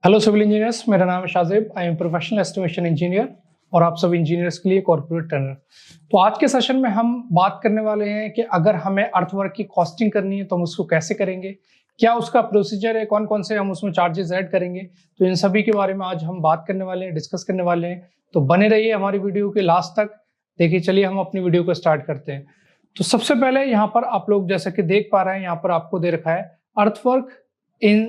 Hello civil engineers, मेरा नाम है Shajib. I am professional estimation engineer और आप सब इंजीनियर्स के लिए कॉर्पोरेट ट्रेनर। तो आज के सेशन में हम बात करने वाले हैं कि अगर हमें अर्थवर्क की कॉस्टिंग करनी है तो हम उसको कैसे करेंगे, क्या उसका प्रोसीजर है, कौन कौन से हम उसमें चार्जेस ऐड करेंगे। तो इन सभी के बारे में आज हम बात करने वाले हैं, डिस्कस करने वाले हैं। तो बने रहिए हमारी वीडियो के लास्ट तक। देखिए, चलिए हम अपनी वीडियो को स्टार्ट करते हैं। तो सबसे पहले यहाँ पर आप लोग जैसे कि देख पा रहे हैं, यहाँ पर आपको दे रखा है earthwork in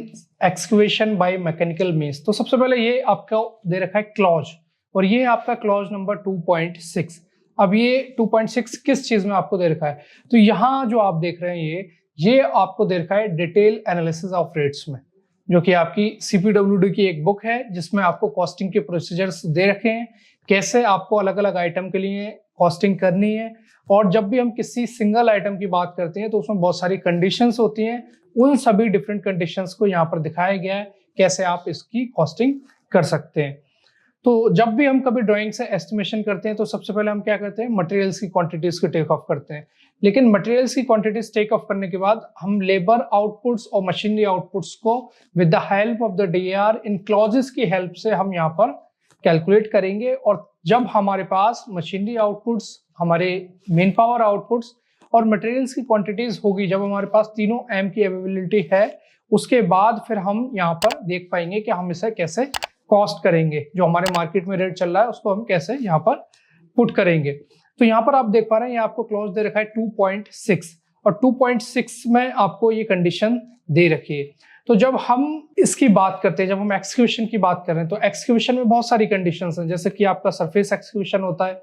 excavation by mechanical means. तो सबसे पहले ये आपका दे रखा है क्लॉज, और ये आपका क्लॉज नंबर 2.6। अब ये 2.6 किस चीज में आपको दे रखा है, तो यहाँ जो आप देख रहे हैं ये आपको दे रखा है डिटेल एनालिसिस ऑफ रेट्स में, जो कि आपकी CPWD की एक बुक है जिसमें आपको कॉस्टिंग के प्रोसीजर्स दे रखे हैं, कैसे आपको अलग अलग आइटम के लिए कॉस्टिंग करनी है। और जब भी हम किसी सिंगल आइटम की बात करते हैं तो उसमें बहुत सारी कंडीशंस होती हैं, उन सभी डिफरेंट कंडीशंस को यहाँ पर दिखाया गया है कैसे आप इसकी कॉस्टिंग कर सकते हैं। तो जब भी हम कभी ड्राइंग से एस्टिमेशन करते हैं तो सबसे पहले हम क्या करते हैं, मटेरियल्स की क्वांटिटीज को टेक ऑफ करते हैं। लेकिन मटेरियल्स की क्वांटिटीज टेक ऑफ करने के बाद हम लेबर आउटपुट्स और मशीनरी आउटपुट्स को with the help of the DAR in clauses की हेल्प से हम यहाँ पर कैलकुलेट करेंगे। और जब हमारे पास मशीनरी आउटपुट्स, हमारे मेन पावर आउटपुट्स और मटेरियल्स की क्वांटिटीज होगी, जब हमारे पास तीनों M की अवेलेबिलिटी है, उसके बाद फिर हम यहाँ पर देख पाएंगे कि हम इसे कैसे कॉस्ट करेंगे, जो हमारे मार्केट में रेट चल रहा है उसको हम कैसे यहाँ पर पुट करेंगे। तो यहाँ पर आप देख पा रहे हैं, ये आपको क्लॉज दे रखा है 2.6, और 2.6 में आपको ये कंडीशन दे रखी है। तो जब हम इसकी बात करते हैं, जब हम एक्सक्यूशन की बात कर रहे हैं, तो एक्सक्यूशन में बहुत सारी कंडीशंस हैं, जैसे कि आपका सरफेस एक्सक्यूशन होता है,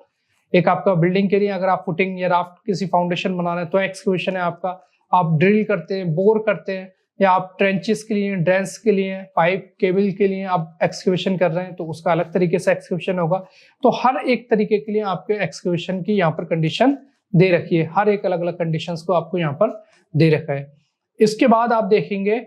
एक आपका बिल्डिंग के लिए अगर आप फुटिंग या राफ्ट किसी फाउंडेशन बना रहे हैं तो एक्सक्यूशन है आपका। आप ड्रिल करते हैं, बोर करते हैं, या आप ट्रेंचेस के लिए, ड्रेन्स के लिए, पाइप केबल के लिए आप एक्सक्यूशन कर रहे हैं तो उसका अलग तरीके से एक्सक्यूशन होगा। तो हर एक तरीके के लिए आपके एक्सक्यूशन की यहाँ पर कंडीशन दे रखी है, हर एक अलग अलग कंडीशंस को आपको यहाँ पर दे रखा है। इसके बाद आप देखेंगे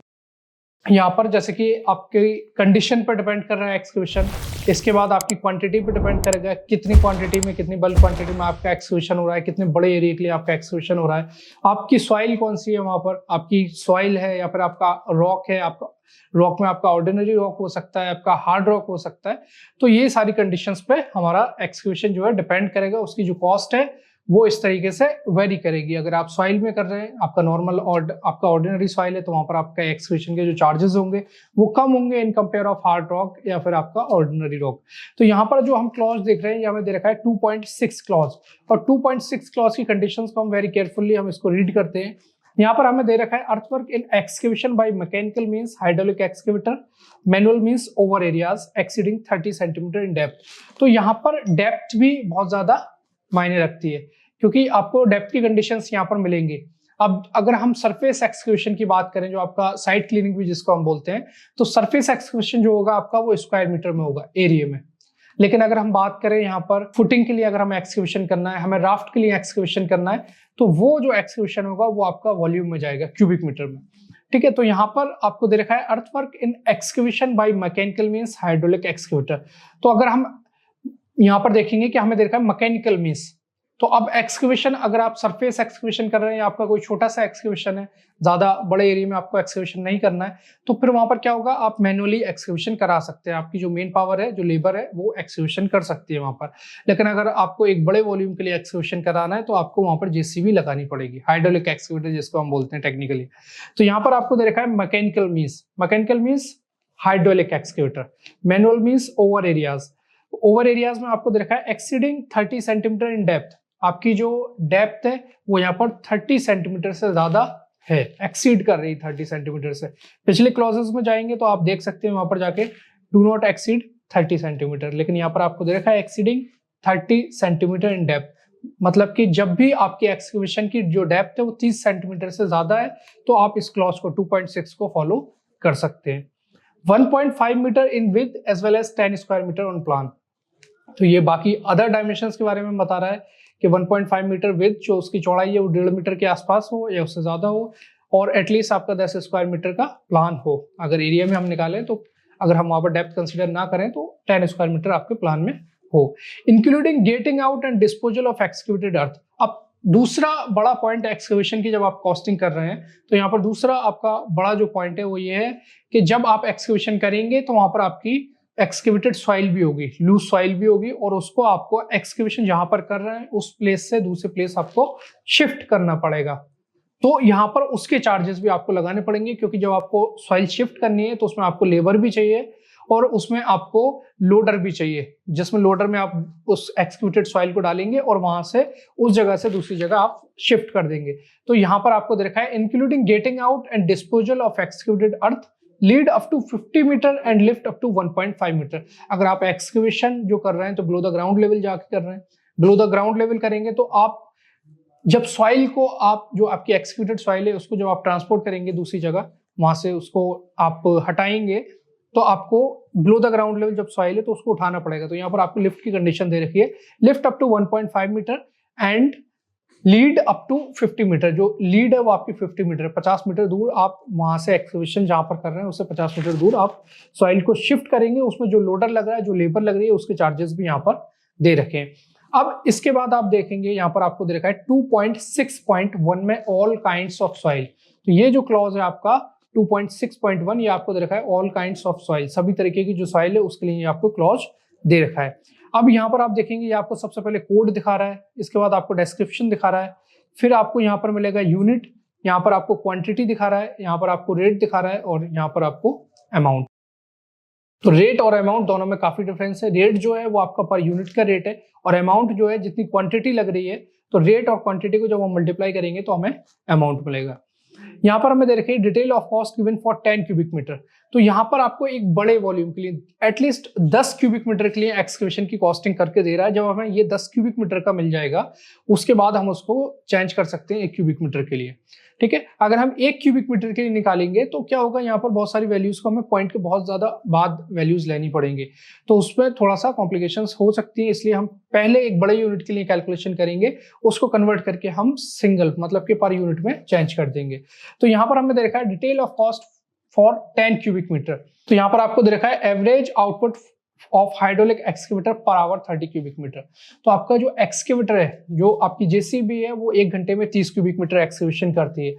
यहाँ पर जैसे कि आपकी कंडीशन पर डिपेंड कर रहा है एक्सक्यूशन, इसके बाद आपकी क्वांटिटी पर डिपेंड करेगा, कितनी क्वांटिटी में, कितनी बल्क क्वांटिटी में आपका एक्सक्यूशन हो रहा है, कितने बड़े एरिया के लिए आपका एक्सक्यूशन हो रहा है, आपकी सॉइल कौन सी है, वहां पर आपकी सॉइल है या फिर आपका रॉक है, आपका रॉक में आपका ऑर्डिनरी रॉक हो सकता है, आपका हार्ड रॉक हो सकता है। तो ये सारी कंडीशंस पे हमारा एक्सक्यूशन जो है डिपेंड करेगा, उसकी जो कॉस्ट है वो इस तरीके से वेरी करेगी। अगर आप सॉइल में कर रहे हैं, आपका नॉर्मल और आपका ऑर्डिनरी सॉइल है, तो वहां पर आपका एक्सक्यूशन के जो चार्जेस होंगे वो कम होंगे in compare of hard rock या फिर आपका ऑर्डिनरी रॉक। तो यहाँ पर जो हम क्लॉज देख रहे हैं, यहाँ में दे रखा है 2.6 क्लॉज, और 2.6 क्लॉज की कंडीशंस को हम वेरी केयरफुली हम इसको रीड करते हैं। यहाँ पर हमें दे रखा है earthwork in execution bye mechanical means hydraulic excavator, manual means over areas exceeding 30 centimetre in depth. तो यहाँ पर डेप्थ भी बहुत ज्यादा मायने रखती है, क्योंकि आपको डेप्थ की कंडीशंस यहाँ पर मिलेंगी। अब अगर हम सरफेस एक्सक्यूशन की बात करें, जो आपका साइट क्लीनिंग भी जिसको हम बोलते हैं, तो सरफेस एक्सक्यूशन जो होगा आपका वो स्क्वायर मीटर में होगा, एरिया में। लेकिन अगर हम बात करें यहाँ पर फुटिंग के लिए अगर हमें एक्सक्यूशन करना है, हमें राफ्ट के लिए एक्सक्यूशन करना है, तो वो जो एक्सक्यूशन होगा वो आपका वॉल्यूम में जाएगा, क्यूबिक मीटर में। ठीक है, तो यहाँ पर आपको दे रखा है अर्थवर्क इन execution bye mechanical means hydraulic excavator. तो अगर हम यहाँ पर देखेंगे कि हमें दे रखा है मैकेनिकल मींस, तो अब एक्सक्यूशन अगर आप सरफेस एक्सक्यूशन कर रहे हैं, आपका कोई छोटा सा एक्सक्यूशन है, ज्यादा बड़े एरिया में आपको एक्सक्यूशन नहीं करना है, तो फिर वहां पर क्या होगा, आप मैनुअली एक्सक्यूशन करा सकते हैं, आपकी जो मेन पावर है, जो लेबर है, वो एक्सक्यूशन कर सकती है वहां पर। लेकिन अगर आपको एक बड़े वॉल्यूम के लिए एक्सक्यूशन कराना है तो आपको वहां पर JCB लगानी पड़ेगी, हाइड्रोलिक एक्सकेवेटर जिसको हम बोलते हैं टेक्निकली। तो यहाँ पर आपको दे रखा है mechanical means hydraulic excavator, manual means over areas. Over areas में आपको दे रखा है एक्सीडिंग 30 सेंटीमीटर इन डेप्थ, आपकी जो डेप्थ है वो यहाँ पर 30 सेंटीमीटर से ज्यादा है, एक्सीड कर रही 30 सेंटीमीटर से। पिछले क्लॉजेस में जाएंगे तो आप देख सकते हैं वहां पर जाके डू नॉट एक्सीड 30 सेंटीमीटर, लेकिन यहाँ पर आपको दे रखा है एक्सीडिंग 30 सेंटीमीटर इन डेप्थ। मतलब कि जब भी आपकी एक्सक्यूशन की जो डेप्थ है वो 30 सेंटीमीटर से ज्यादा है तो आप इस क्लॉज को 2.6 को फॉलो कर सकते हैं। 1.5 metre in width as well as 10 square metre on plan. तो ये बाकी अदर डायमेंशंस के बारे में बता रहा है कि 1.5 मीटर विड्थ, जो उसकी चौड़ाई है वो 1.5 मीटर के आसपास हो या उससे ज्यादा हो, और एटलीस्ट आपका 10 स्क्वायर मीटर का प्लान हो। अगर एरिया में हम निकालें तो अगर हम वहां पर डेप्थ कंसीडर ना करें तो 10 स्क्वायर मीटर आपके प्लान में हो, including getting out and disposal of excavated earth. अब दूसरा बड़ा पॉइंट एक्सकेवेशन की जब आप कॉस्टिंग कर रहे हैं तो यहाँ पर दूसरा आपका बड़ा जो पॉइंट है वो ये है कि जब आप एक्सकेवेशन करेंगे तो वहां पर आपकी एक्सकेवेटेड सॉइल भी होगी, लूज सॉइल भी होगी, और उसको आपको एक्सकेवेशन जहां पर कर रहे हैं उस प्लेस से दूसरे प्लेस आपको शिफ्ट करना पड़ेगा। तो यहाँ पर उसके चार्जेस भी आपको लगाने पड़ेंगे, क्योंकि जब आपको सॉइल शिफ्ट करनी है तो उसमें आपको लेबर भी चाहिए और उसमें आपको लोडर भी चाहिए, जिसमें लोडर में आप उस एक्सक्यूटेड सॉइल को डालेंगे और वहां से उस जगह से दूसरी जगह आप शिफ्ट कर देंगे। तो यहाँ पर आपको दे रखा है including getting out and disposal of excavated earth, lead up to 50 metre and lift up to 1.5 metre. अगर आप एक्सक्यूवेशन जो कर रहे हैं तो बिलो द ग्राउंड लेवल जाके कर रहे हैं, बिलो द ग्राउंड लेवल करेंगे तो आप जब सॉइल को आप जो आपकी एक्सक्यूटेड सॉइल है उसको जब आप ट्रांसपोर्ट करेंगे दूसरी जगह, वहां से उसको आप हटाएंगे, तो आपको बिलो द ग्राउंड लेवल जब सॉइल है तो उसको उठाना पड़ेगा। तो यहाँ पर आपको लिफ्ट की कंडीशन दे रखी है, lift up to 1.5 metre and lead up to 50 metre. जो लीड है वो आपकी 50 मीटर, 50 मीटर दूर आप वहां से एक्सकेवेशन जहां पर कर रहे हैं उससे 50 मीटर दूर आप सॉइल को शिफ्ट करेंगे। उसमें जो लोडर लग रहा है, जो लेबर लग रही है, उसके चार्जेस भी यहाँ पर दे रखे हैं। अब इसके बाद आप देखेंगे यहाँ पर आपको दे रखा है 2.6.1 में ऑल काइंड्स ऑफ सॉइल। तो ये जो क्लॉज है आपका 2.6.1, ये आपको दे रखा है ऑल काइंड्स ऑफ सॉइल, सभी तरीके की जो सॉइल है उसके लिए आपको क्लॉज दे रखा है। अब यहाँ पर आप देखेंगे ये आपको सबसे पहले कोड दिखा रहा है, इसके बाद आपको डिस्क्रिप्शन दिखा रहा है, फिर आपको यहाँ पर मिलेगा यूनिट, यहाँ पर आपको क्वांटिटी दिखा रहा है, यहाँ पर आपको रेट दिखा रहा है और यहाँ पर आपको अमाउंट। तो रेट और अमाउंट दोनों में काफी डिफरेंस है। रेट जो है वो आपका पर यूनिट का रेट है और अमाउंट जो है जितनी क्वांटिटी लग रही है, तो रेट और क्वांटिटी को जब हम मल्टीप्लाई करेंगे तो हमें अमाउंट मिलेगा। यहाँ पर हमें दे रखी है detail of cost given for 10 cubic metre. तो यहाँ पर आपको एक बड़े वॉल्यूम के लिए एटलीस्ट 10 क्यूबिक मीटर के लिए एक्सकेवेशन की कॉस्टिंग करके दे रहा है। जब हमें ये 10 क्यूबिक मीटर का मिल जाएगा उसके बाद हम उसको चेंज कर सकते हैं 1 क्यूबिक मीटर के लिए, ठीक है। अगर हम 1 क्यूबिक मीटर के लिए निकालेंगे तो क्या होगा, यहाँ पर बहुत सारी वैल्यूज को हमें पॉइंट के बहुत ज्यादा बाद वैल्यूज लेनी पड़ेंगे, तो उसमें थोड़ा सा कॉम्प्लिकेशंस हो सकती है। इसलिए हम पहले एक बड़े यूनिट के लिए कैलकुलेशन करेंगे, उसको कन्वर्ट करके हम सिंगल मतलब कि पर यूनिट में चेंज कर देंगे। तो यहाँ पर हमें दे रखा है detail of cost for 10 cubic metre. तो यहाँ पर आपको दे रखा है average output of hydraulic excavator per hour 30 cubic metre. तो आपका जो एक्सकेवेटर है, जो आपकी जेसीबी है, वो 1 घंटे में 30 क्यूबिक मीटर एक्सकेवेशन करती है।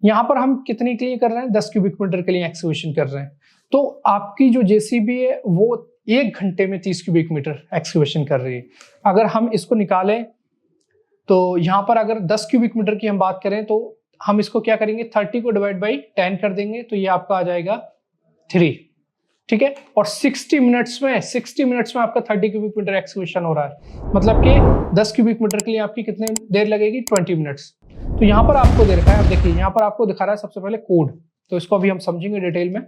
यहाँ पर हम कितने के लिए कर रहे हैं, 10 क्यूबिक मीटर के लिए एक्सकेवेशन कर रहे हैं। तो आपकी जो जेसीबी है वो 1 घंटे में 30 क्यूबिक मीटर एक्सकेवेशन कर रही है। अगर हम इसको निकालें तो यहाँ पर अगर 10 क्यूबिक मीटर की हम बात करें तो हम इसको क्या करेंगे, 30 को डिवाइड बाई 10 कर देंगे, तो ये आपका आ जाएगा 3, ठीक है। और 60 मिनट्स में आपका 30 क्यूबिक मीटर एक्सकेवेशन हो रहा है, मतलब कि 10 क्यूबिक मीटर के लिए आपकी कितनी देर लगेगी, 20 मिनट्स। तो यहाँ पर आपको दे रखा है, अब देखिए यहाँ पर आपको दिखा रहा है सबसे पहले कोड, तो इसको अभी हम समझेंगे डिटेल में।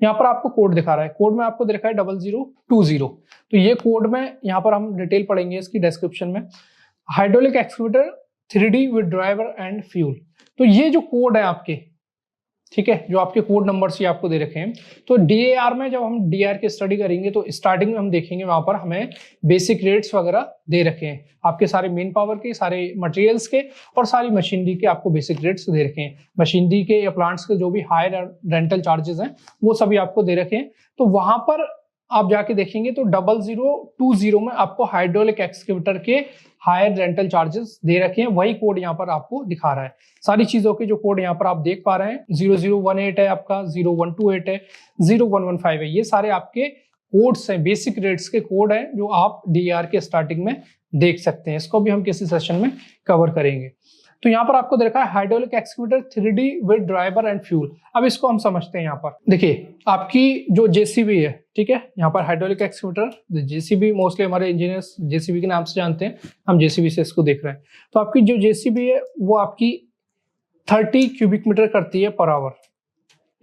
यहाँ पर आपको कोड दिखा रहा है, कोड में आपको दे रखा है 0020। तो ये कोड में यहाँ पर हम डिटेल पढ़ेंगे इसकी डिस्क्रिप्शन में। Hydraulic excavator 3D with driver and fuel. तो ये जो कोड है आपके, ठीक है, जो आपके कोड नंबर्स ये आपको दे रखे हैं। तो DAR में जब हम DAR की स्टडी करेंगे तो स्टार्टिंग में हम देखेंगे वहां पर हमें बेसिक रेट्स वगैरह दे रखे हैं, आपके सारे मेन पावर के, सारे मटेरियल्स के और सारी मशीनरी के आपको बेसिक रेट्स दे रखे हैं। मशीनरी के या प्लांट्स के जो भी हायर रेंटल चार्जेस हैं वो सभी आपको दे रखे हैं। तो वहां पर आप जाके देखेंगे तो 0020 में आपको हाइड्रोलिक एक्सकेवेटर के हायर रेंटल चार्जेस दे रखे हैं, वही कोड यहाँ पर आपको दिखा रहा है। सारी चीजों के जो कोड यहाँ पर आप देख पा रहे हैं, 0018 है आपका, 0128 है, 0115 है, ये सारे आपके कोड्स हैं, बेसिक रेट्स के कोड हैं जो आप DAR के स्टार्टिंग में देख सकते हैं। इसको भी हम किसी सेशन में कवर करेंगे। तो यहाँ पर आपको देखा है hydraulic excavator 3D with driver and fuel. अब इसको हम समझते हैं। यहाँ पर देखिए आपकी जो जेसीबी है, ठीक है, यहाँ पर हाइड्रोलिक एक्सकेवेटर जेसीबी मोस्टली हमारे इंजीनियर्स जेसीबी के नाम से जानते हैं, हम जेसीबी से इसको देख रहे हैं। तो आपकी जो जेसीबी है वो आपकी 30 क्यूबिक मीटर करती है पर आवर,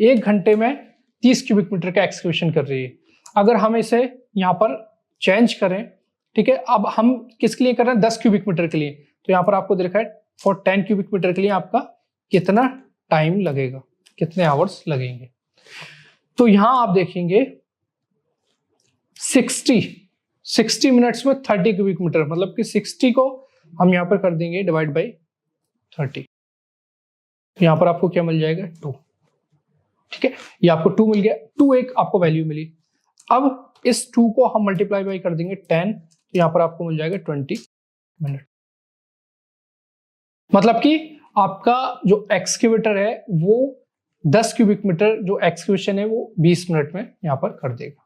1 घंटे में 30 क्यूबिक मीटर का एक्सकेवेशन कर रही है। अगर हम इसे यहाँ पर चेंज करें, ठीक है, अब हम किसके लिए कर रहे हैं, 10 क्यूबिक मीटर के लिए। तो यहाँ पर आपको देखा है फॉर 10 क्यूबिक मीटर के लिए आपका कितना टाइम लगेगा, कितने आवर्स लगेंगे। तो यहां आप देखेंगे 60 मिनट्स में 30 क्यूबिक मीटर, मतलब कि 60 को हम यहां पर कर देंगे डिवाइड बाई 30। यहां पर आपको क्या मिल जाएगा, 2, ठीक है, ये आपको 2 मिल गया, 2 एक आपको वैल्यू मिली। अब इस 2 को हम मल्टीप्लाई बाई कर देंगे 10, तो यहां पर आपको मिल जाएगा 20 मिनट। मतलब कि आपका जो एक्सकेवेटर है वो 10 क्यूबिक मीटर जो एक्सकेवेशन है वो 20 मिनट में यहाँ पर कर देगा।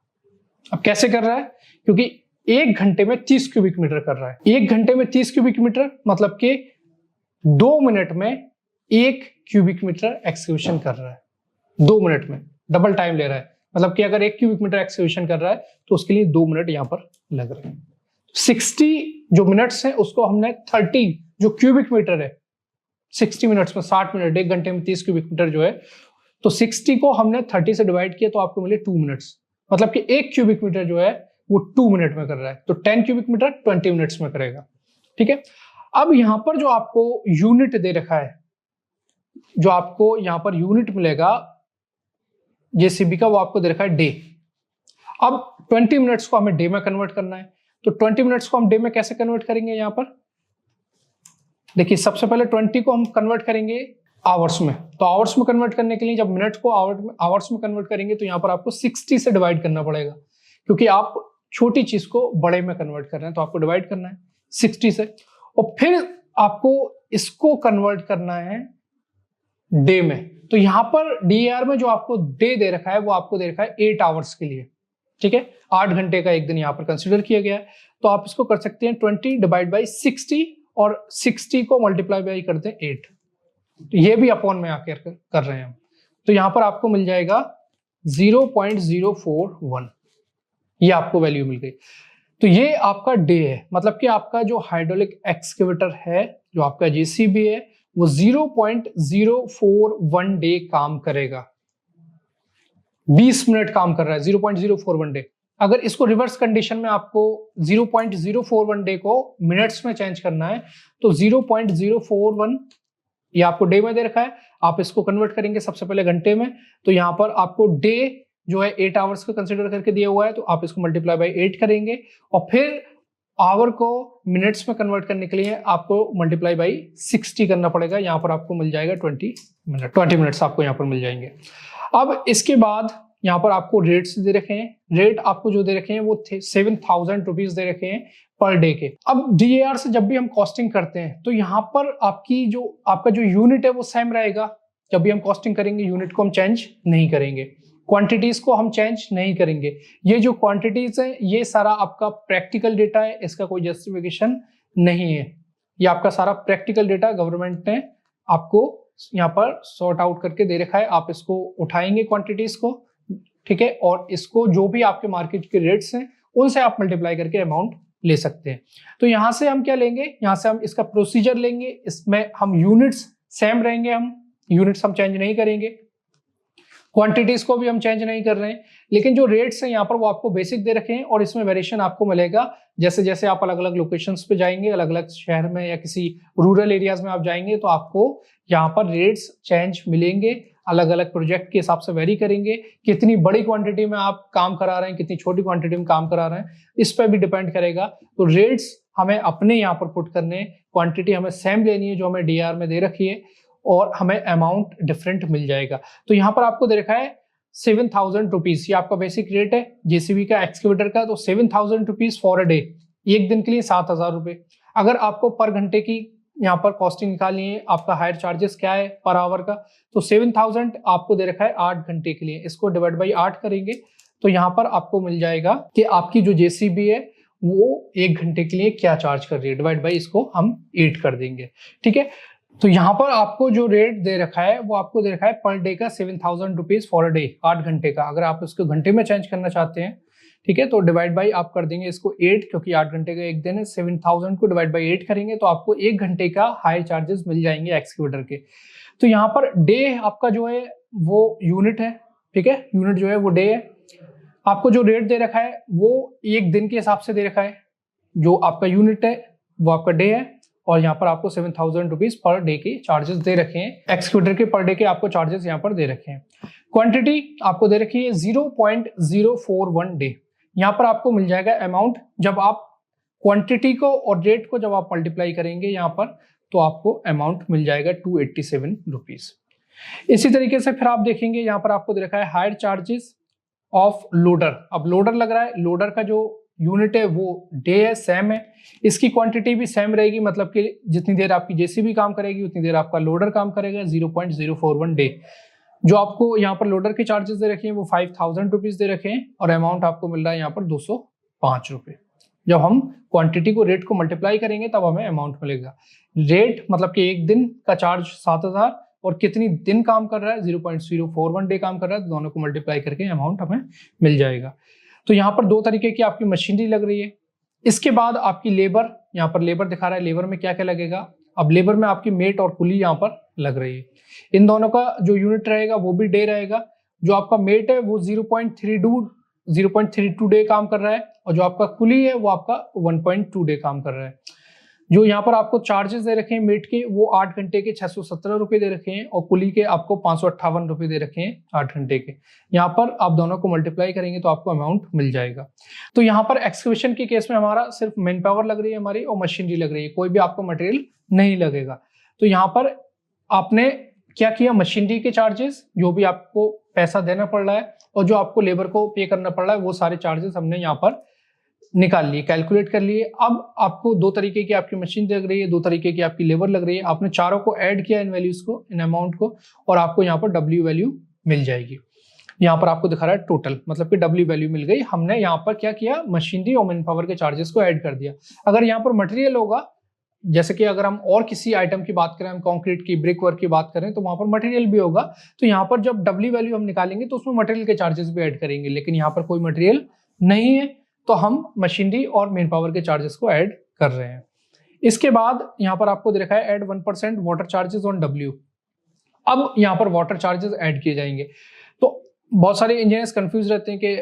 अब कैसे कर रहा है? क्योंकि 1 घंटे में 30 क्यूबिक मीटर कर रहा है। 1 घंटे में 30 क्यूबिक मीटर मतलब कि 2 मिनट में 1 क्यूबिक मीटर एक्सकेवेशन कर रहा है। 2 मिनट में डबल टाइम ले रहा है, मतलब कि अगर 1 क्यूबिक मीटर एक्सकेवेशन कर रहा है तो उसके लिए 2 मिनट यहाँ पर लग रहे हैं। 60 जो मिनट्स हैं उसको हमने 30 जो क्यूबिक मीटर है 60 मिनट्स में 60 मिनट, 1 घंटे में 30 क्यूबिक मीटर जो है, तो 60 को हमने 30 से डिवाइड किया तो आपको मिले 2 मिनट्स, मतलब कि 1 क्यूबिक मीटर जो है वो 2 मिनट में कर रहा है। तो 10 क्यूबिक मीटर 20 मिनट्स में करेगा। ठीक है, अब यहां पर जो आपको यूनिट दे रखा है, जो आपको यहां पर यूनिट मिलेगा जेसीबी का, वो आपको दे रखा है डे। अब 20 मिनट्स को हमें डे में कन्वर्ट करना है, तो 20 मिनट्स को हम डे में कैसे कन्वर्ट करेंगे? यहां पर देखिए, सबसे पहले 20 को हम कन्वर्ट करेंगे आवर्स में। तो आवर्स में कन्वर्ट करने के लिए जब मिनट को आवर्स में कन्वर्ट करेंगे तो यहाँ पर आपको 60 से डिवाइड करना पड़ेगा, क्योंकि आप छोटी चीज को बड़े में कन्वर्ट कर रहे हैं, तो आपको डिवाइड करना है 60 से, और फिर आपको इसको कन्वर्ट करना है डे में। तो यहाँ पर डीआर में जो आपको डे दे रखा है वो आपको दे रखा है 8 आवर्स के लिए। ठीक है, 8 घंटे का एक दिन यहाँ पर कंसिडर किया गया है। तो आप इसको कर सकते हैं 20 डिवाइड बाई 60 और 60 को मल्टीप्लाई बाई करते हैं 8, तो ये भी अपॉन में आकर कर रहे हैं हम। तो यहां पर आपको मिल जाएगा 0.041, ये आपको वैल्यू मिल गई। तो ये आपका डे है, मतलब कि आपका जो हाइड्रोलिक एक्सकेवेटर है, जो आपका जेसीबी है, वो 0.041 डे काम करेगा। 20 मिनट काम कर रहा है, 0.041 डे। अगर इसको रिवर्स कंडीशन में आपको 0.041 डे को मिनट्स में चेंज करना है तो 0.041 ये आपको डे में दे रखा है, आप इसको कन्वर्ट करेंगे सबसे पहले घंटे में। तो यहाँ पर आपको डे जो है 8 आवर्स का कंसिडर करके दिया हुआ है, तो आप इसको मल्टीप्लाई बाई 8 करेंगे, और फिर आवर को मिनट्स में कन्वर्ट करने के लिए आपको मल्टीप्लाई बाई 60 करना पड़ेगा। यहाँ पर आपको मिल जाएगा 20 मिनट्स आपको यहाँ पर मिल जाएंगे। अब इसके बाद यहाँ पर आपको रेट्स दे रखे हैं। रेट आपको जो दे रखे हैं वो 7,000 रुपीज दे रखे हैं पर डे के। अब डीएआर से जब भी हम कॉस्टिंग करते हैं तो यहाँ पर आपका जो यूनिट है वो सेम रहेगा। जब भी हम कॉस्टिंग करेंगे यूनिट को हम चेंज नहीं करेंगे, क्वांटिटीज को हम चेंज नहीं करेंगे। ये जो क्वांटिटीज है ये सारा आपका प्रैक्टिकल डेटा है, इसका कोई जस्टिफिकेशन नहीं है। ये आपका सारा प्रैक्टिकल डेटा गवर्नमेंट ने आपको यहाँ पर सॉर्ट आउट करके दे रखा है। आप इसको उठाएंगे क्वांटिटीज को, ठीक है, और इसको जो भी आपके मार्केट के रेट्स हैं उनसे आप मल्टीप्लाई करके अमाउंट ले सकते हैं। तो यहां से हम क्या लेंगे, यहां से हम इसका प्रोसीजर लेंगे, इसमें हम यूनिट्स सेम रहेंगे, हम यूनिट्स हम चेंज नहीं करेंगे, क्वांटिटीज को भी हम चेंज नहीं कर रहे हैं, लेकिन जो रेट्स हैं यहाँ पर वो आपको बेसिक दे रखे हैं और इसमें वेरिएशन आपको मिलेगा जैसे जैसे आप अलग अलग लोकेशंस पे जाएंगे, अलग अलग शहर में या किसी रूरल एरियाज में आप जाएंगे तो आपको यहाँ पर रेट्स चेंज मिलेंगे। अलग अलग प्रोजेक्ट के हिसाब से वेरी करेंगे, कितनी बड़ी क्वांटिटी में आप काम करा रहे हैं, कितनी छोटी क्वांटिटी में काम करा रहे हैं, इस पर भी डिपेंड करेगा। तो रेट्स हमें अपने यहाँ पर पुट करने, क्वांटिटी हमें सेम लेनी है जो हमें डीआर में दे रखी है, और हमें अमाउंट डिफरेंट मिल जाएगा। तो यहाँ पर आपको दे रखा है 7,000 रुपीज, ये आपका बेसिक रेट है जेसीबी का, एक्सकेवेटर का। तो 7,000 रुपीज फॉर अ डे, एक दिन के लिए 7,000 रुपए। अगर आपको पर घंटे की यहाँ पर कॉस्टिंग निकालनी है, आपका हायर चार्जेस क्या है पर आवर का, तो 7,000 आपको दे रखा है 8 घंटे के लिए। इसको डिवाइड बाई 8 करेंगे तो यहाँ पर आपको मिल जाएगा कि आपकी जो जेसीबी है वो 1 घंटे के लिए क्या चार्ज कर रही है, डिवाइड बाई इसको हम 8 कर देंगे। ठीक है, तो यहाँ पर आपको जो रेट दे रखा है वो आपको दे रखा है पर डे का 7,000 रुपीज फॉर अ डे, 8 घंटे का। अगर आप इसको घंटे में चेंज करना चाहते हैं, ठीक है, तो डिवाइड बाई आप कर देंगे इसको 8, क्योंकि 8 घंटे का एक दिन है। 7,000 को डिवाइड बाई 8 करेंगे तो आपको 1 घंटे का हायर चार्जेस मिल जाएंगे एक्सकेवेटर के। तो यहाँ पर डे आपका जो है वो यूनिट है, ठीक है, यूनिट जो है वो डे है। आपको जो रेट दे रखा है वो 1 दिन के हिसाब से दे रखा है, जो आपका यूनिट है वो आपका डे है, और यहाँ पर आपको 7,000 रुपीज पर डे के चार्जेस दे रखे हैं। एक्सकेवेटर के पर डे के आपको चार्जेस यहाँ पर दे रखे हैं। क्वांटिटी आपको दे रखी है 0.041 डे। यहाँ पर आपको मिल जाएगा अमाउंट, जब आप क्वांटिटी को और रेट को जब आप मल्टीप्लाई करेंगे यहाँ पर तो आपको अमाउंट मिल जाएगा 287 रुपीज। इसी तरीके से फिर आप देखेंगे यहाँ पर आपको दे रखा है हायर चार्जेस ऑफ लोडर। अब लोडर लग रहा है, लोडर का जो यूनिट है वो डे है, सेम है। इसकी क्वांटिटी भी सेम रहेगी, मतलब कि जितनी देर आपकी जेसीबी काम करेगी उतनी देर आपका लोडर काम करेगा, 0.041 डे। जो आपको यहाँ पर लोडर के चार्जेस दे रखे हैं वो 5000 रुपीज दे रखे हैं और अमाउंट आपको मिल रहा है यहाँ पर 205 रुपये। जब हम क्वांटिटी को रेट को मल्टीप्लाई करेंगे तब हमें अमाउंट मिलेगा। रेट मतलब कि एक दिन का चार्ज 7000 और कितनी दिन काम कर रहा है 0.041 डे काम कर रहा है, तो दोनों को मल्टीप्लाई करके अमाउंट हमें मिल जाएगा। तो यहाँ पर दो तरीके की आपकी मशीनरी लग रही है। इसके बाद आपकी लेबर, यहाँ पर लेबर दिखा रहा है, लेबर में क्या क्या लगेगा। अब लेबर में आपकी मेट और कुली यहाँ पर लग रही है। इन दोनों का जो यूनिट रहेगा वो भी डे रहेगा। जो आपका मेट है वो 0.32 डे काम कर रहा है और जो आपका कुली है वो आपका 1.2 डे काम कर रहा है। जो यहाँ पर आपको चार्जेस दे रखे हैं मेट के वो 8 घंटे के 617 रुपये दे रखे हैं और कुली के आपको 558 रुपये दे रखे हैं 8 घंटे के। यहाँ पर आप दोनों को मल्टीप्लाई करेंगे तो आपको अमाउंट मिल जाएगा। तो यहाँ पर एक्सकवेशन के केस में हमारा सिर्फ मैन पावर लग रही है हमारी और मशीनरी लग रही है, कोई भी आपको मटेरियल नहीं लगेगा। तो यहाँ पर आपने क्या किया, मशीनरी के चार्जेस जो भी आपको पैसा देना पड़ रहा है और जो आपको लेबर को पे करना पड़ रहा है वो सारे चार्जेस हमने यहाँ पर निकाल लिए, कैलकुलेट कर लिए। अब आपको दो तरीके की आपकी मशीन लग रही है, दो तरीके की आपकी लेबर लग रही है। आपने चारों को ऐड किया इन वैल्यूज को, इन अमाउंट को, और आपको यहाँ पर डब्ल्यू वैल्यू मिल जाएगी। यहाँ पर आपको दिखा रहा है टोटल, मतलब कि डब्ल्यू वैल्यू मिल गई। हमने यहाँ पर क्या किया, मशीनरी और मैन पावर के चार्जेस को ऐड कर दिया। अगर यहाँ पर मटेरियल होगा, जैसे कि अगर हम और किसी आइटम की बात करें, हम कंक्रीट की, ब्रिक वर्क की बात करें, तो वहां पर मटेरियल भी होगा। तो यहाँ पर जब डब्ल्यू वैल्यू हम निकालेंगे तो उसमें मटेरियल के चार्जेस भी ऐड करेंगे, लेकिन यहाँ पर कोई मटेरियल नहीं है तो हम मशीनरी और मैन पावर के चार्जेस को ऐड कर रहे हैं। इसके बाद यहाँ पर आपको दे रखा है add 1% water charges on W. अब यहाँ पर वाटर चार्जेस ऐड किए जाएंगे। तो बहुत सारे इंजीनियर्स कंफ्यूज रहते हैं कि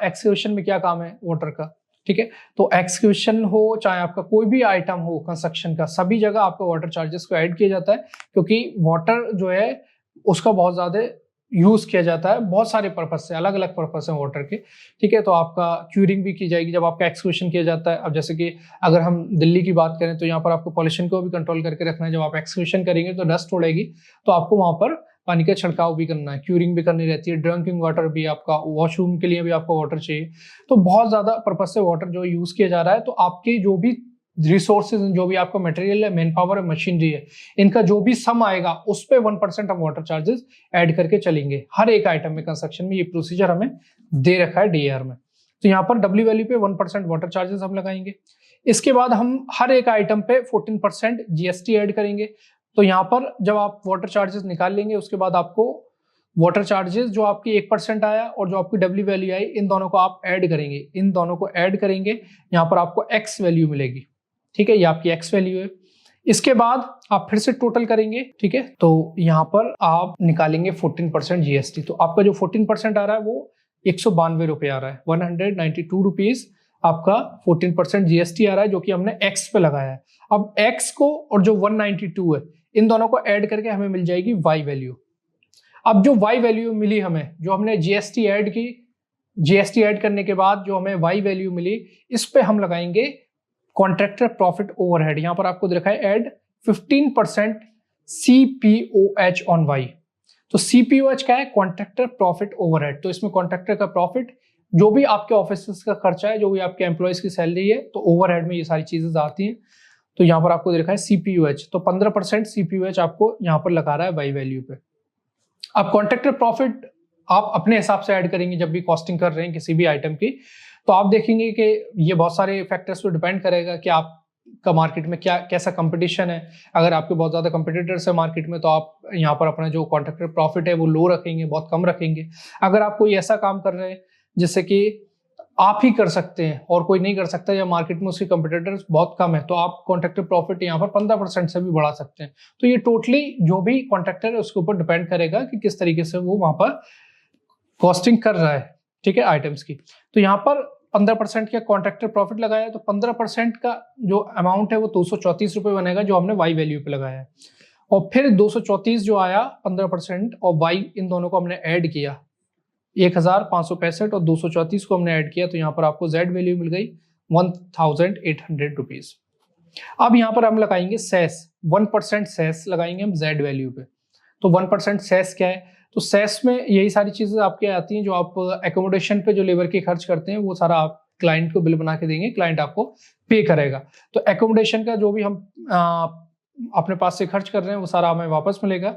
एक्सकेवेशन में क्या काम है वाटर का, ठीक है। तो एक्सक्यूशन हो चाहे आपका कोई भी आइटम हो कंस्ट्रक्शन का, सभी जगह आपका वाटर चार्जेस को ऐड किया जाता है, क्योंकि वाटर जो है उसका बहुत ज्यादा यूज किया जाता है, बहुत सारे पर्पज से, अलग अलग पर्पज है वाटर के, ठीक है। तो आपका क्यूरिंग भी की जाएगी जब आपका एक्सक्यूशन किया जाता है। अब जैसे कि अगर हम दिल्ली की बात करें तो यहाँ पर आपको पॉल्यूशन को भी कंट्रोल करके रखना है। जब आप एक्सक्यूशन करेंगे तो डस्ट उड़ेगी, तो आपको वहां पर पानी का छिड़काव भी करना है, क्यूरिंग भी करनी रहती है, ड्रिंकिंग वाटर भी, आपका वॉशरूम के लिए भी आपको वाटर चाहिए। तो बहुत ज्यादा पर्पज से वाटर जो यूज किया जा रहा है। तो आपके जो भी रिसोर्सेज, जो भी आपका मटेरियल है, मैन पावर है, मशीनरी है, इनका जो भी सम आएगा उस पे 1% ऑफ वाटर चार्जेस ऐड करके चलेंगे हर एक आइटम में। कंस्ट्रक्शन में ये प्रोसीजर हमें दे रखा है डीआर में। तो यहाँ पर डब्ल्यू वैल्यू पे 1% वाटर चार्जेस हम लगाएंगे। इसके बाद हम हर एक आइटम पे 14% जीएसटी ऐड करेंगे। तो यहाँ पर जब आप वाटर चार्जेस निकाल लेंगे उसके बाद आपको वाटर चार्जेस जो आपकी 1% आया और जो आपकी डब्ल्यू वैल्यू आई, इन दोनों को आप ऐड करेंगे, इन दोनों को ऐड करेंगे, यहाँ पर आपको एक्स वैल्यू मिलेगी, ठीक है। ये आपकी एक्स वैल्यू है। इसके बाद आप फिर से टोटल करेंगे, ठीक है। तो यहाँ पर आप निकालेंगे 14% जीएसटी। तो आपका जो 14% आ रहा है वो 192 रुपये आ रहा है, 192 रुपीज आपका 14% जीएसटी आ रहा है, जो कि हमने एक्स पे लगाया है। अब एक्स को और जो 192 है, इन दोनों को ऐड करके हमें मिल जाएगी वाई वैल्यू। अब जो वाई वैल्यू मिली हमें, जो हमने जीएसटी ऐड की, जीएसटी ऐड करने के बाद जो हमें वाई वैल्यू मिली, इस पे हम लगाएंगे कॉन्ट्रैक्टर प्रॉफिट ओवरहेड। यहां पर आपको दिखा है ऐड 15% सीपीओएच ऑन वाई। तो सीपीओएच क्या है, कॉन्ट्रैक्टर प्रॉफिट ओवरहेड। तो इसमें कॉन्ट्रैक्टर का प्रॉफिट, जो भी आपके ऑफिस का खर्चा है, जो भी आपके एम्प्लॉयज की सैलरी है, तो ओवरहेड में ये सारी चीजें आती हैं। तो यहाँ पर आपको देखा है सीपीयूएच, तो 15% सीपीयूएच आपको यहाँ पर लगा रहा है वाई वैल्यू पे। अब कॉन्ट्रैक्टर प्रॉफिट आप अपने हिसाब से ऐड करेंगे जब भी कॉस्टिंग कर रहे हैं किसी भी आइटम की। तो आप देखेंगे कि ये बहुत सारे फैक्टर्स पे डिपेंड करेगा कि आपका मार्केट में क्या कैसा कंपटीशन है। अगर आपके बहुत ज्यादा कंपटीटर्स है मार्केट में तो आप यहाँ पर अपना जो कॉन्ट्रैक्टर प्रॉफिट है वो लो रखेंगे, बहुत कम रखेंगे। अगर आप कोई ऐसा काम कर रहे हैं जिससे कि आप ही कर सकते हैं और कोई नहीं कर सकता, या मार्केट में उसके कंपटीटर्स बहुत कम है, तो आप कॉन्ट्रैक्टर प्रॉफिट यहाँ पर 15% से भी बढ़ा सकते हैं। तो ये टोटली जो भी कॉन्ट्रैक्टर है उसके ऊपर डिपेंड करेगा कि किस तरीके से वो वहां पर कॉस्टिंग कर रहा है, ठीक है, आइटम्स की। तो यहाँ पर 15% का कॉन्ट्रैक्टर प्रॉफिट लगाया, तो 15% का जो अमाउंट है वो 234 रुपये बनेगा, जो हमने वाई वैल्यू पे लगाया है। और फिर 234 जो आया 15% और वाई, इन दोनों को हमने ऐड किया, 1565 और 234 को हमने ऐड किया, तो यहाँ पर आपको जेड वैल्यू मिल गई 1800 रुपीज। अब यहाँ पर हम लगाएंगे सेस, 1% सेस लगाएंगे हम जेड वैल्यू पे। तो 1% सेस क्या है, तो सेस में यही सारी चीजें आपके आती हैं, जो आप एकोमोडेशन पे जो लेबर के खर्च करते हैं वो सारा आप क्लाइंट को बिल बना के देंगे, क्लाइंट आपको पे करेगा। तो एकोमोडेशन का जो भी हम अपने पास से खर्च कर रहे हैं वो सारा हमें वापस मिलेगा।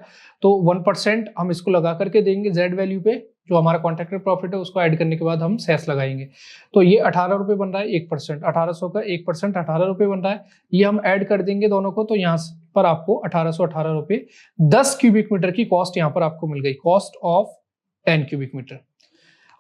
तो 1% हम इसको लगा करके देंगे जेड वैल्यू पे, जो हमारा कॉन्ट्रैक्टर प्रॉफिट है उसको ऐड करने के बाद हम सेस लगाएंगे। तो ये 18 रुपये बन रहा है 1%, 1800 का 1% 18 रुपये बन रहा है। ये हम ऐड कर देंगे दोनों को, तो यहाँ पर आपको 1818 रुपये 10 क्यूबिक मीटर की कॉस्ट यहाँ पर आपको मिल गई, कॉस्ट ऑफ 10 क्यूबिक मीटर।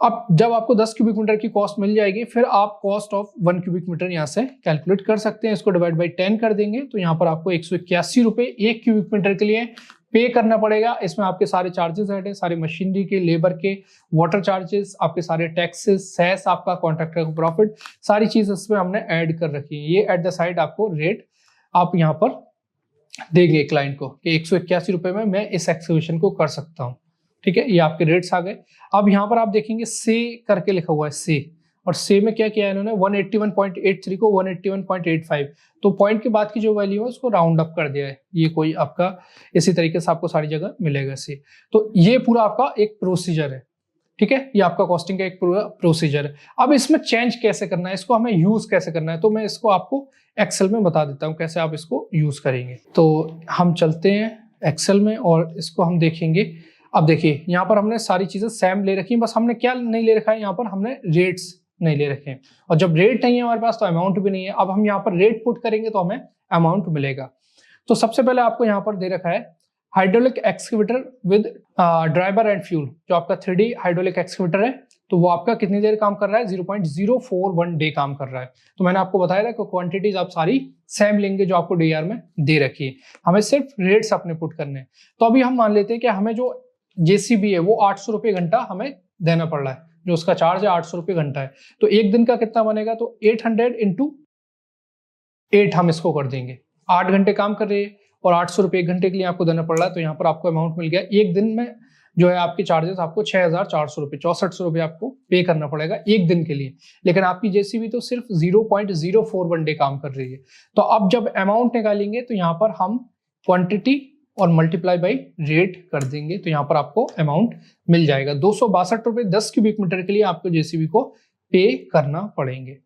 अब जब आपको 10 क्यूबिक मीटर की कॉस्ट मिल जाएगी, फिर आप कॉस्ट ऑफ 1 क्यूबिक मीटर यहाँ से कैलकुलेट कर सकते हैं। इसको डिवाइड बाई 10 कर देंगे तो यहाँ पर आपको 181 रुपये 1 क्यूबिक मीटर के लिए पे करना पड़ेगा। इसमें आपके सारे चार्जेस ऐड है, सारे मशीनरी के, लेबर के, वाटर चार्जेस, आपके सारे टैक्सेस, सेस, आपका कॉन्ट्रैक्टर का प्रॉफिट, सारी चीज इसमें हमने ऐड कर रखी है। ये एट द साइड आपको रेट आप यहाँ पर देंगे क्लाइंट को कि 181 रुपये में मैं इस एक्सक्यूशन को कर सकता हूँ। ठीक है, ये आपके रेट्स आ गए। अब यहाँ पर आप देखेंगे से करके लिखा हुआ है से, और से में क्या किया है इन्होंने 181.83 को 181.85, तो पॉइंट के बाद की जो वैल्यू है उसको राउंड अप कर दिया है। ये कोई आपका इसी तरीके से आपको सारी जगह मिलेगा से। तो ये पूरा आपका एक प्रोसीजर है। ठीक है, ये आपका कॉस्टिंग का एक पूरा प्रोसीजर है। अब इसमें चेंज कैसे करना है, इसको हमें यूज कैसे करना है, तो मैं इसको आपको एक्सेल में बता देता हूँ कैसे आप इसको यूज करेंगे। तो हम चलते हैं एक्सेल में और इसको हम देखेंगे। अब देखिए यहाँ पर हमने सारी चीजें सेम ले रखी हैं, बस हमने क्या नहीं ले रखा है, यहाँ पर हमने रेट्स नहीं ले रखे हैं। और जब रेट नहीं है हमारे पास तो अमाउंट भी नहीं है। अब हम यहाँ पर रेट पुट करेंगे तो हमें अमाउंट मिलेगा। तो सबसे पहले आपको यहाँ पर दे रखा है hydraulic excavator with driver and fuel, जो आपका 3D हाइड्रोलिक एक्सकेवेटर है, तो वो आपका कितनी देर काम कर रहा है, 0.041 डे काम कर रहा है। तो मैंने आपको बताया था कि क्वांटिटीज आप सारी सेम लेंगे जो आपको डीआर में दे रखी है, हमें सिर्फ रेट्स अपने पुट करने हैं। तो अभी हम मान लेते हैं कि हमें जो जेसीबी है वो 800 रुपये घंटा हमें देना पड़ रहा है, जो उसका चार्ज है 800 रुपये घंटा है। तो एक दिन का कितना बनेगा, तो 800 इंटू 8 हम इसको कर देंगे। 8 घंटे काम कर रही है और 800 रुपये 1 घंटे के लिए आपको देना पड़ रहा है, तो यहाँ पर आपको अमाउंट मिल गया। एक दिन में जो है आपके चार्जेस आपको 6400 रुपये 6400 रुपये आपको पे करना पड़ेगा एक दिन के लिए। लेकिन आपकी जेसीबी तो सिर्फ 0.041 डे काम कर रही है। तो अब जब अमाउंट निकालेंगे तो यहाँ पर हम क्वांटिटी और मल्टीप्लाई बाई रेट कर देंगे, तो यहाँ पर आपको अमाउंट मिल जाएगा 262 रुपये 10 क्यूबिक मीटर के लिए आपको जेसीबी को पे करना पड़ेंगे।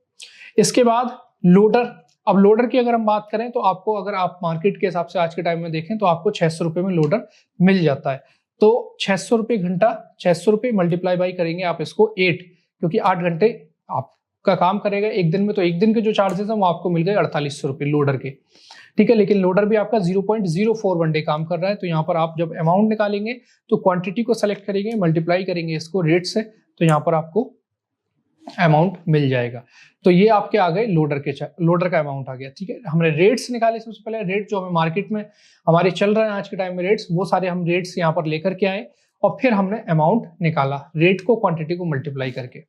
इसके बाद लोडर। अब लोडर की अगर हम बात करें तो आपको, अगर आप मार्केट के हिसाब से आज के टाइम में देखें तो आपको 600 रुपये में लोडर मिल जाता है। तो 600 रुपये घंटा, 600 रुपये मल्टीप्लाई बाई करेंगे आप इसको 8, क्योंकि 8 घंटे आपका काम करेगा एक दिन में, तो एक दिन के जो चार्जेस हैं वो आपको मिल गए 4800 रुपये लोडर के। ठीक है, लेकिन लोडर भी आपका 0.041 डे काम कर रहा है। तो यहाँ पर आप जब अमाउंट निकालेंगे तो क्वांटिटी को सेलेक्ट करेंगे, मल्टीप्लाई करेंगे इसको रेट से, तो यहाँ पर आपको अमाउंट मिल जाएगा। तो ये आपके आ गए लोडर का अमाउंट आ गया। ठीक है, हमने रेट्स निकाले। सबसे पहले रेट जो हमें मार्केट में हमारे चल रहे हैं आज के टाइम में रेट्स, वो सारे हम रेट्स यहाँ पर लेकर के आए और फिर हमने अमाउंट निकाला रेट को क्वांटिटी को मल्टीप्लाई करके।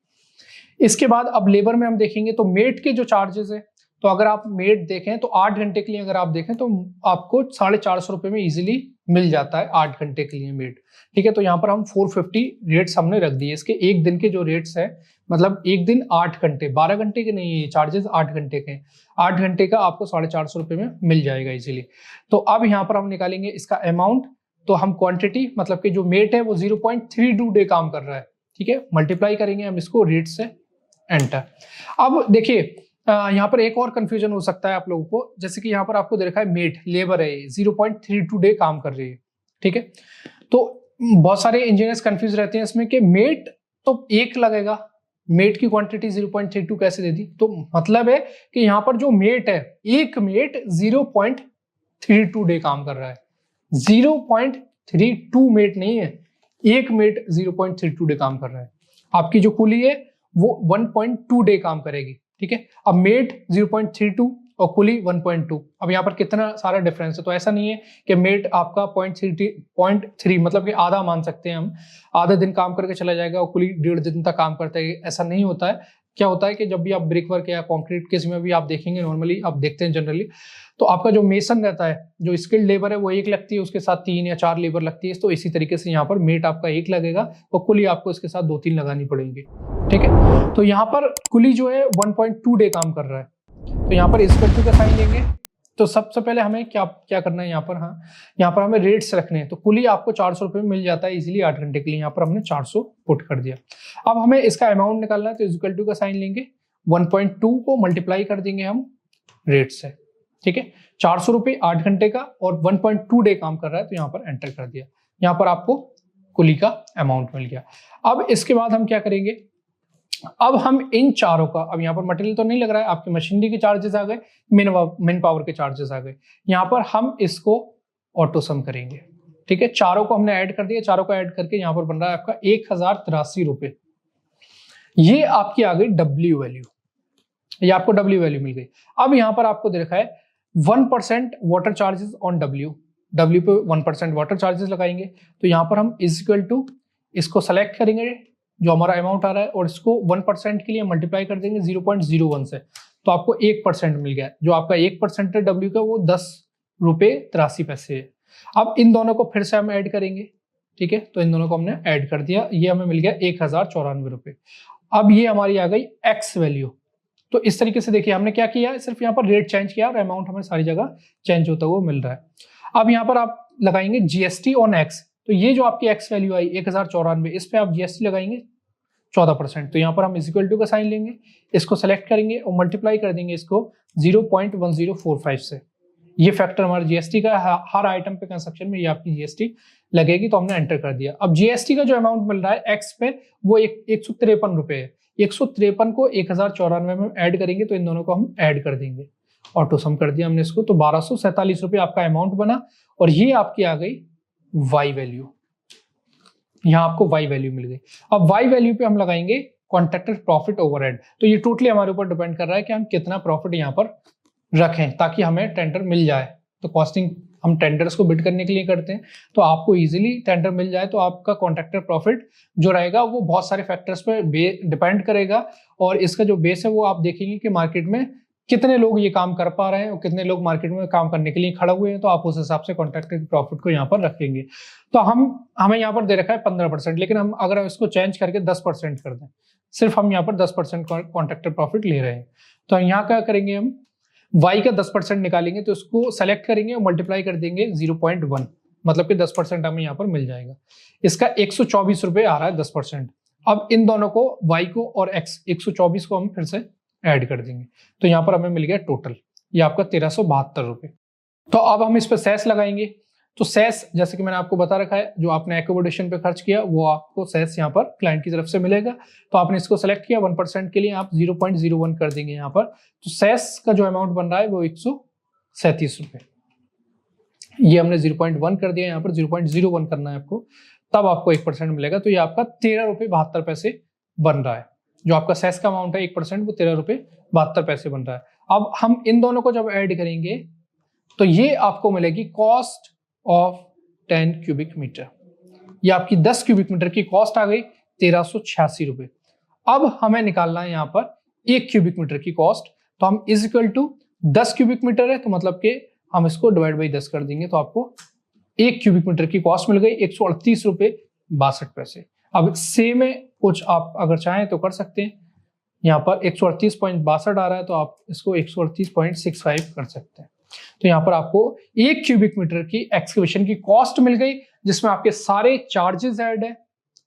इसके बाद अब लेबर में हम देखेंगे तो मेट के जो चार्जेस है, तो अगर आप मेट देखें तो 8 घंटे के लिए अगर आप देखें तो आपको 450 रुपये में इजीली मिल जाता है 8 घंटे के लिए मेट। ठीक है, तो यहाँ पर हम 450 रेट्स हमने रख दिए। इसके एक दिन के जो रेट्स है, मतलब एक दिन 8 घंटे, 12 घंटे के नहीं है चार्जेस, 8 घंटे के। 8 घंटे का आपको 450 रुपये में मिल जाएगा इजीली। तो अब यहाँ पर हम निकालेंगे इसका अमाउंट। तो हम क्वांटिटी, मतलब कि जो मेट है वो 0.32 डे काम कर रहा है। ठीक है, मल्टीप्लाई करेंगे हम इसको रेट से, एंटर। अब देखिए यहाँ पर एक और कंफ्यूजन हो सकता है आप लोगों को, जैसे कि यहाँ पर आपको दे रखा है मेट लेबर है 0.32 डे काम कर रही है। ठीक है, तो बहुत सारे इंजीनियर्स कंफ्यूज रहते हैं इसमें कि मेट तो एक लगेगा, मेट की क्वांटिटी 0.32 कैसे दे दी। तो मतलब है कि यहाँ पर जो मेट है, एक मेट 0.32 डे काम कर रहा है। 0.32 मेट नहीं है, एक मेट 0.32 डे काम कर रहा है। आपकी जो कुली है वो 1.2 डे काम करेगी। ठीक है, अब मेट 0.32 और कुली 1.2। अब यहाँ पर कितना सारा डिफरेंस है, तो ऐसा नहीं है कि मेट आपका 0.3 मतलब कि आधा मान सकते हैं हम, आधा दिन काम करके चला जाएगा और कुली 1.5 दिन तक काम करता है। ऐसा नहीं होता है। क्या होता है कि जब भी आप ब्रिक वर्क या कंक्रीट केस में भी आप देखेंगे, नॉर्मली आप देखते हैं जनरली, तो आपका जो मेसन रहता है, जो स्किल्ड लेबर है वो एक लगती है, उसके साथ 3 या 4 लेबर लगती है। तो इसी तरीके से यहाँ पर मेट आपका एक लगेगा और कुली आपको इसके साथ 2-3 लगानी पड़ेंगी। ठीक है, तो यहाँ पर कुली जो है 1.2 डे काम कर रहा है। तो यहाँ पर इक्वल टू का साइन लेंगे। तो सबसे पहले हमें क्या करना है यहाँ पर, हाँ यहाँ पर हमें रेट्स रखने हैं। तो कुली आपको 400 रुपये में मिल जाता है इजीली 8 घंटे के लिए। यहाँ पर हमने 400 पुट कर दिया। अब हमें इसका अमाउंट निकालना है, तो इक्वल टू का साइन लेंगे 1.2 को मल्टीप्लाई कर देंगे हम रेट से, ठीक है। 400 रुपये 8 घंटे का और 1.2 डे काम कर रहा है, तो यहाँ पर एंटर कर दिया। यहाँ पर आपको कुली का अमाउंट मिल गया। अब इसके बाद हम क्या करेंगे, अब हम इन चारों का, अब यहाँ पर मटेरियल तो नहीं लग रहा है, आपके मशीनरी के चार्जेस आ गए, मैन पावर के चार्जेस आ गए, यहाँ पर हम इसको ऑटो सम करेंगे, ठीक है। चारों को हमने ऐड कर दिया, चारों को ऐड करके यहाँ पर बन रहा है आपका 1083 रुपये। ये आपकी आ गई डब्ल्यू वैल्यू, ये आपको डब्ल्यू वैल्यू मिल गई। अब यहाँ पर आपको दे रखा है 1% वाटर चार्जेस ऑन डब्ल्यू पे 1% वाटर चार्जेस लगाएंगे, तो यहाँ पर हम इज इक्वल टू इसको सेलेक्ट करेंगे जो हमारा अमाउंट आ रहा है, और इसको 1% के लिए मल्टीप्लाई कर देंगे 0.01 से, तो आपको 1% मिल गया। जो आपका 1% है डब्ल्यू का, वो 10 रुपये 83 पैसे है। अब इन दोनों को फिर से हम ऐड करेंगे, ठीक है, तो इन दोनों को हमने ऐड कर दिया, ये हमें मिल गया 1094 रुपये। अब ये हमारी आ गई एक्स वैल्यू। तो इस तरीके से देखिए हमने क्या किया, सिर्फ यहाँ पर रेट चेंज किया और अमाउंट हमें सारी जगह चेंज होता हुआ मिल रहा है। अब यहाँ पर आप लगाएंगे जीएसटी ऑन एक्स, तो ये जो आपकी एक्स वैल्यू आई 1094, इस पे आप जीएसटी लगाएंगे 14%, तो यहाँ पर हम इक्वल टू का साइन लेंगे, इसको सेलेक्ट करेंगे और मल्टीप्लाई कर देंगे इसको 0.1045 से। ये फैक्टर हमारा जीएसटी का, हर आइटम पे कंस्ट्रक्शन में ये आपकी जीएसटी लगेगी, तो हमने एंटर कर दिया। अब जीएसटी का जो अमाउंट मिल रहा है एक्स पे, वो 153 रुपये है। 153 को 1094 में ऐड करेंगे, तो इन दोनों को हम ऐड कर देंगे, ऑटो सम कर दिया हमने इसको, तो 1247 रुपये आपका अमाउंट बना। और ये आपकी आ गई वाई वैल्यू, यहाँ आपको वाई वैल्यू मिल गई। अब वाई वैल्यू पे हम लगाएंगे कॉन्ट्रैक्टर प्रॉफिट ओवरहेड, तो ये टोटली हमारे ऊपर डिपेंड कर रहा है कि हम कितना प्रॉफिट यहाँ पर रखें ताकि हमें टेंडर मिल जाए। तो कॉस्टिंग हम टेंडर्स को बिड करने के लिए करते हैं, तो आपको इजीली टेंडर मिल जाए, तो आपका कॉन्ट्रैक्टर प्रॉफिट जो रहेगा वो बहुत सारे फैक्टर्स पे डिपेंड करेगा, और इसका जो बेस है वो आप देखेंगे कि मार्केट में कितने लोग ये काम कर पा रहे हैं और कितने लोग मार्केट में काम करने के लिए खड़े हुए हैं, तो आप उस हिसाब से कॉन्ट्रैक्टर की प्रॉफिट को यहाँ पर रखेंगे। तो हमें यहाँ पर दे रखा है 15%, लेकिन हम अगर इसको चेंज करके 10% कर दें, सिर्फ हम यहाँ पर 10% कॉन्ट्रैक्टर प्रॉफिट ले रहे हैं, तो यहाँ क्या करेंगे, हम y का 10% निकालेंगे, तो इसको सेलेक्ट करेंगे और मल्टीप्लाई कर देंगे 0.1, मतलब कि 10% हमें यहाँ पर मिल जाएगा। इसका 124 रुपये आ रहा है 10%। अब इन दोनों को y को और x 124 को हम फिर से ऐड कर देंगे, तो यहाँ पर हमें मिल गया टोटल ये आपका 1372 रुपये। तो अब हम इस पर सेस लगाएंगे, तो सेस जैसे कि मैंने आपको बता रखा है, जो आपने एकोमोडेशन पे खर्च किया वो आपको सेस यहाँ पर क्लाइंट की तरफ से मिलेगा। तो आपने इसको सेलेक्ट किया, 1% के लिए आप 0.01 कर देंगे यहाँ पर, तो सेस का जो अमाउंट बन रहा है वो 137 रुपये। ये हमने 0.1 कर दिया, यहाँ पर 0.01 करना है आपको, तब आपको 1% मिलेगा, तो ये आपका 13 रुपये 72 पैसे बन रहा है। जो आपका सेस का अमाउंट है 1%, वो 13 रुपये 72 पैसे बन रहा है। अब हम इन दोनों को जब ऐड करेंगे, तो ये आपको मिलेगी कॉस्ट ऑफ 10 क्यूबिक मीटर। ये आपकी 10 क्यूबिक मीटर की कॉस्ट आ गई 1386 रुपये। अब हमें निकालना है यहाँ पर 1 क्यूबिक मीटर की कॉस्ट, तो हम is equal to 10 cubic metre है, तो मतलब कि हम इसको डिवाइड बाई 10 कर देंगे, तो आपको 1 क्यूबिक मीटर की कॉस्ट मिल गई 138 रुपये 62 पैसे। अब सेम में कुछ आप अगर चाहें तो कर सकते हैं, यहाँ पर 138.62 आ रहा है, तो आप इसको 138.65 कर सकते हैं। तो यहाँ पर आपको 1 क्यूबिक मीटर की एक्सकेवेशन की कॉस्ट मिल गई, जिसमें आपके सारे चार्जेस ऐड है,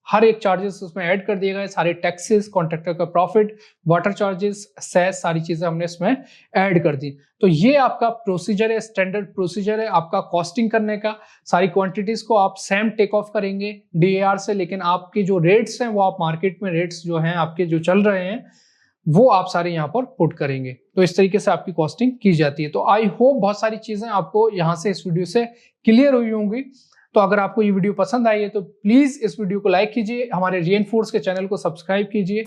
हर एक चार्जेस उसमें ऐड कर दिए गए, सारे टैक्सेस, कॉन्ट्रैक्टर का प्रॉफिट, वाटर चार्जेस, सेस, सारी चीजें हमने इसमें ऐड कर दी। तो ये आपका प्रोसीजर है, स्टैंडर्ड प्रोसीजर है आपका कॉस्टिंग करने का। सारी क्वांटिटीज को आप सेम टेक ऑफ करेंगे DAR से, लेकिन आपके जो रेट्स हैं वो आप मार्केट में रेट्स जो हैं आपके जो चल रहे हैं वो आप सारे यहाँ पर पुट करेंगे। तो इस तरीके से आपकी कॉस्टिंग की जाती है। तो आई होप बहुत सारी चीजें आपको यहाँ से इस वीडियो से क्लियर हुई होंगी। तो अगर आपको ये वीडियो पसंद आई है तो प्लीज इस वीडियो को लाइक कीजिए, हमारे रीइंफोर्स के चैनल को सब्सक्राइब कीजिए।